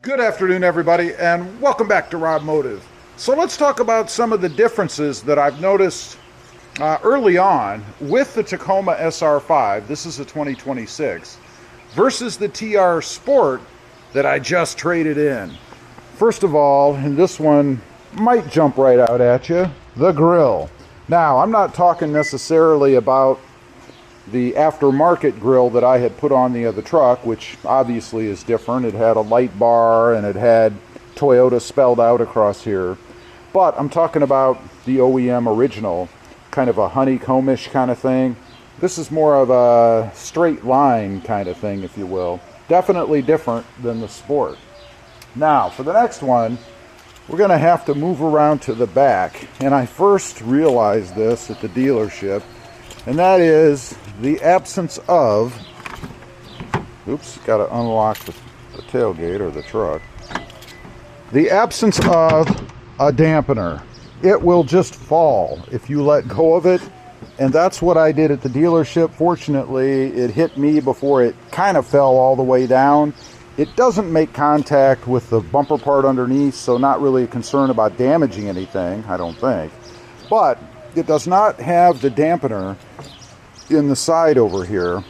Good afternoon, everybody, and welcome back to RobMotive. So let's talk about some of the differences that I've noticed early on with the Tacoma SR5, this is a 2026, versus the TR Sport that I just traded in. First of all, and this one might jump right out at you, the grill. Now, I'm not talking necessarily about the aftermarket grill that I had put on the other truck, which obviously is different. It had a light bar and it had Toyota spelled out across here. But I'm talking about the OEM original, kind of a honeycombish kind of thing. This is more of a straight line kind of thing, if you will. Definitely different than the Sport. Now, for the next one, we're going to have to move around to the back. And I first realized this at the dealership, and that is the absence of, oops, got to unlock the tailgate or the truck. The absence of a dampener. It will just fall if you let go of it, and that's what I did at the dealership. Fortunately, it hit me before it kind of fell all the way down. It doesn't make contact with the bumper part underneath, so not really concerned about damaging anything, I don't think. But it does not have the dampener in the side over here,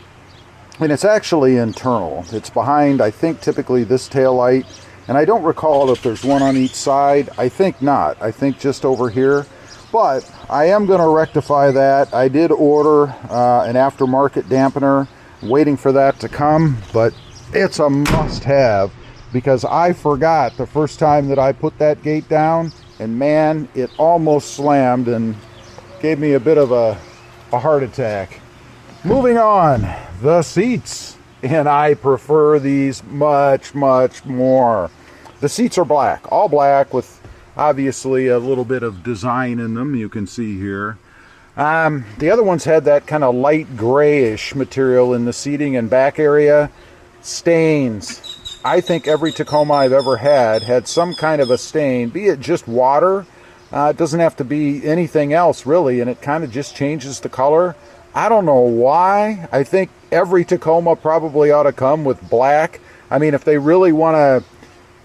and it's actually internal. It's behind, I think, typically this tail light, and I don't recall if there's one on each side. I think not. I think just over here, but I am going to rectify that. I did order an aftermarket dampener, waiting for that to come, but it's a must-have because I forgot the first time that I put that gate down, and man, it almost slammed and gave me a bit of a heart attack. Moving on, the seats, and I prefer these much more. The seats are black, all black, with obviously a little bit of design in them, you can see here. The other ones had that kind of light grayish material in the seating and back area. Stains. I think every Tacoma I've ever had some kind of a stain, be it just water. It doesn't have to be anything else really, and it kind of just changes the color. I don't know why. I think every Tacoma probably ought to come with black. I mean, if they really want to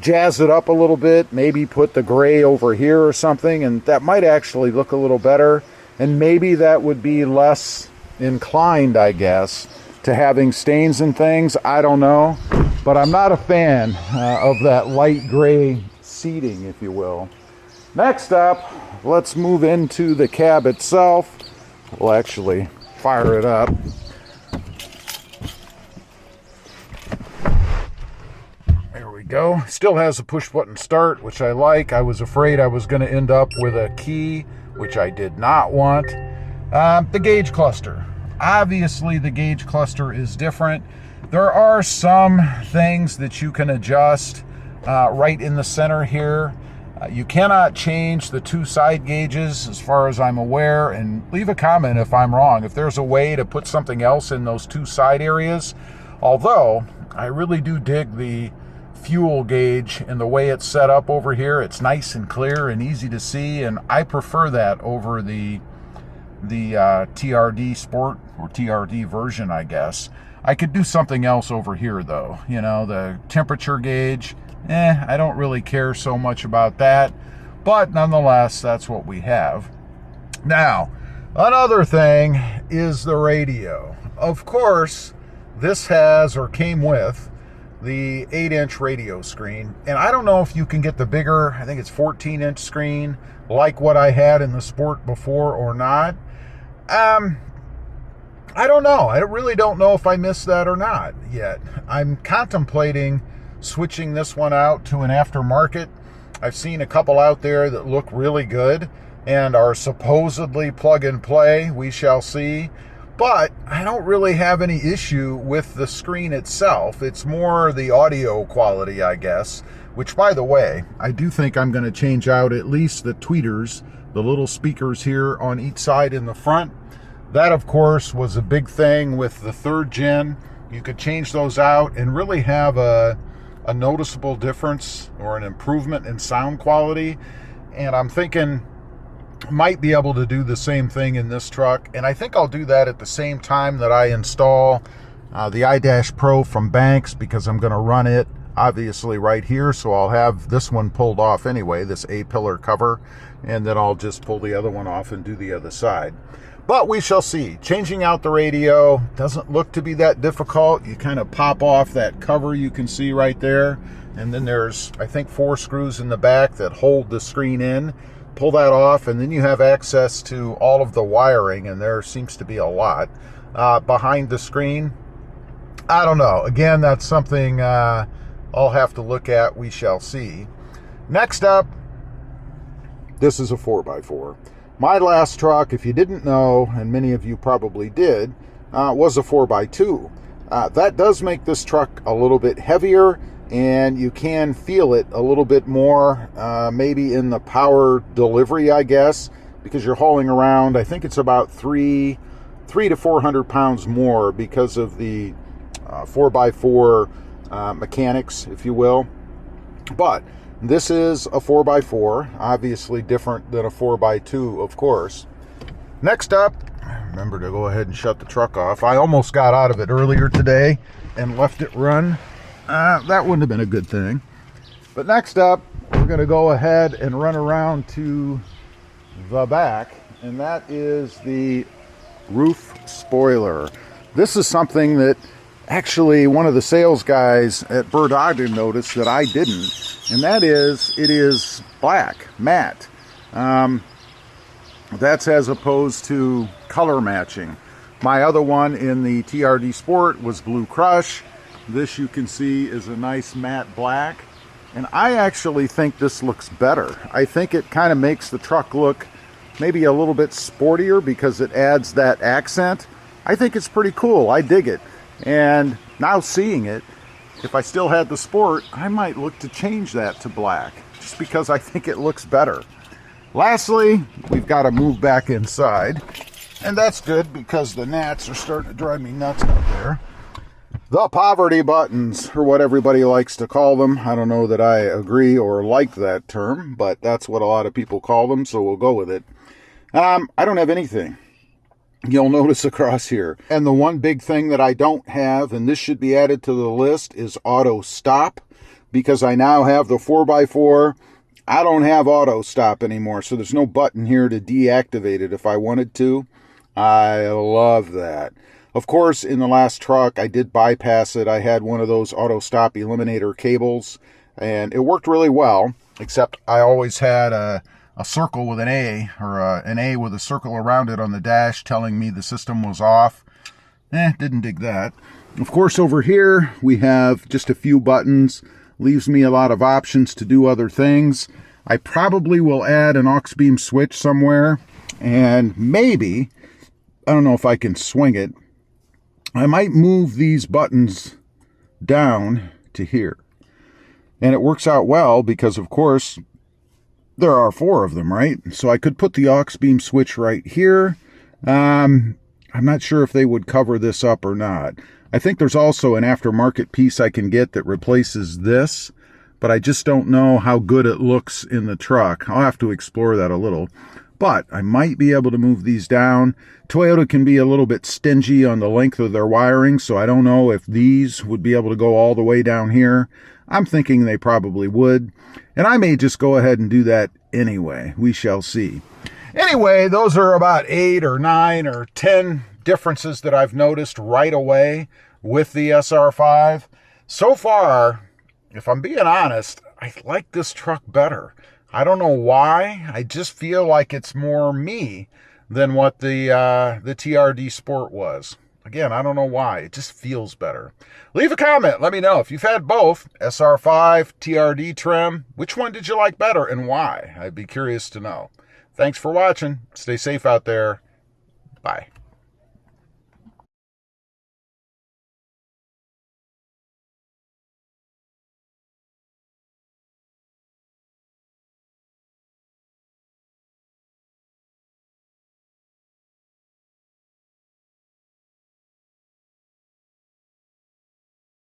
jazz it up a little bit, maybe put the gray over here or something, and that might actually look a little better. And maybe that would be less inclined, I guess, to having stains and things. I don't know. But I'm not a fan of that light gray seating, if you will. Next up, let's move into the cab itself. We'll actually fire it up. There we go. Still has a push button start, which I like. I was afraid I was going to end up with a key, which I did not want. The gauge cluster. Obviously, the gauge cluster is different. There are some things that you can adjust right in the center here. You cannot change the two side gauges as far as I'm aware, and leave a comment if I'm wrong. If there's a way to put something else in those two side areas, although I really do dig the fuel gauge and the way it's set up over here. It's nice and clear and easy to see, and I prefer that over the TRD Sport or TRD version, I guess. I could do something else over here though. You know, the temperature gauge, I don't really care so much about that, but nonetheless, that's what we have. Now, another thing is the radio. Of course, this has or came with the 8-inch radio screen, and I don't know if you can get the bigger, I think it's 14-inch screen, like what I had in the Sport before or not. I don't know. I really don't know if I missed that or not yet. I'm contemplating switching this one out to an aftermarket. I've seen a couple out there that look really good and are supposedly plug and play. We shall see. But I don't really have any issue with the screen itself. It's more the audio quality, I guess, which, by the way, I do think I'm going to change out at least the tweeters, the little speakers here on each side in the front. That, of course, was a big thing with the 3rd gen. You could change those out and really have a noticeable difference or an improvement in sound quality. And I'm thinking might be able to do the same thing in this truck, and I think I'll do that at the same time that I install the iDash Pro from Banks, because I'm going to run it obviously right here, so I'll have this one pulled off anyway, this A-pillar cover, and then I'll just pull the other one off and do the other side. But we shall see. Changing out the radio doesn't look to be that difficult. You kind of pop off that cover you can see right there, and then there's, I think, 4 screws in the back that hold the screen in. Pull that off, and then you have access to all of the wiring, and there seems to be a lot behind the screen. I don't know. Again, that's something I'll have to look at. We shall see. Next up, this is a 4x4. My last truck, if you didn't know, and many of you probably did, was a 4x2. That does make this truck a little bit heavier, and you can feel it a little bit more, maybe in the power delivery, I guess, because you're hauling around, I think it's about 300 to 400 pounds more because of the 4x4 mechanics, if you will. But this is a 4x4, obviously different than a 4x2, of course. Next up, remember to go ahead and shut the truck off. I almost got out of it earlier today and left it run. That wouldn't have been a good thing. But next up, we're going to go ahead and run around to the back, and that is the roof spoiler. This is something that actually one of the sales guys at Bird Ogden noticed that I didn't, and that is, it is black, matte. That's as opposed to color matching. My other one in the TRD Sport was Blue Crush. This, you can see, is a nice matte black, and I actually think this looks better. I think it kind of makes the truck look maybe a little bit sportier because it adds that accent. I think it's pretty cool. I dig it. And now seeing it, if I still had the Sport, I might look to change that to black, just because I think it looks better. Lastly, we've got to move back inside, and that's good because the gnats are starting to drive me nuts out there. The poverty buttons, or what everybody likes to call them. I don't know that I agree or like that term, but that's what a lot of people call them, so we'll go with it. I don't have anything. You'll notice across here. And the one big thing that I don't have, and this should be added to the list, is auto stop. Because I now have the 4x4, I don't have auto stop anymore. So there's no button here to deactivate it if I wanted to. I love that. Of course, in the last truck, I did bypass it. I had one of those auto stop eliminator cables, and it worked really well, except I always had a circle with an A, or an A with a circle around it on the dash telling me the system was off. Didn't dig that. Of course, over here we have just a few buttons. Leaves me a lot of options to do other things. I probably will add an aux beam switch somewhere, and maybe, I don't know if I can swing it, I might move these buttons down to here. And it works out well because, of course, there are 4 of them, right? So I could put the aux beam switch right here. I'm not sure if they would cover this up or not. I think there's also an aftermarket piece I can get that replaces this, but I just don't know how good it looks in the truck. I'll have to explore that a little. But I might be able to move these down. Toyota can be a little bit stingy on the length of their wiring, so I don't know if these would be able to go all the way down here. I'm thinking they probably would. And I may just go ahead and do that anyway. We shall see. Anyway, those are about 8 or 9 or 10 differences that I've noticed right away with the SR5. So far, if I'm being honest, I like this truck better. I don't know why. I just feel like it's more me than what the TRD Sport was. Again, I don't know why. It just feels better. Leave a comment. Let me know if you've had both, SR5, TRD trim. Which one did you like better and why? I'd be curious to know. Thanks for watching. Stay safe out there. Bye.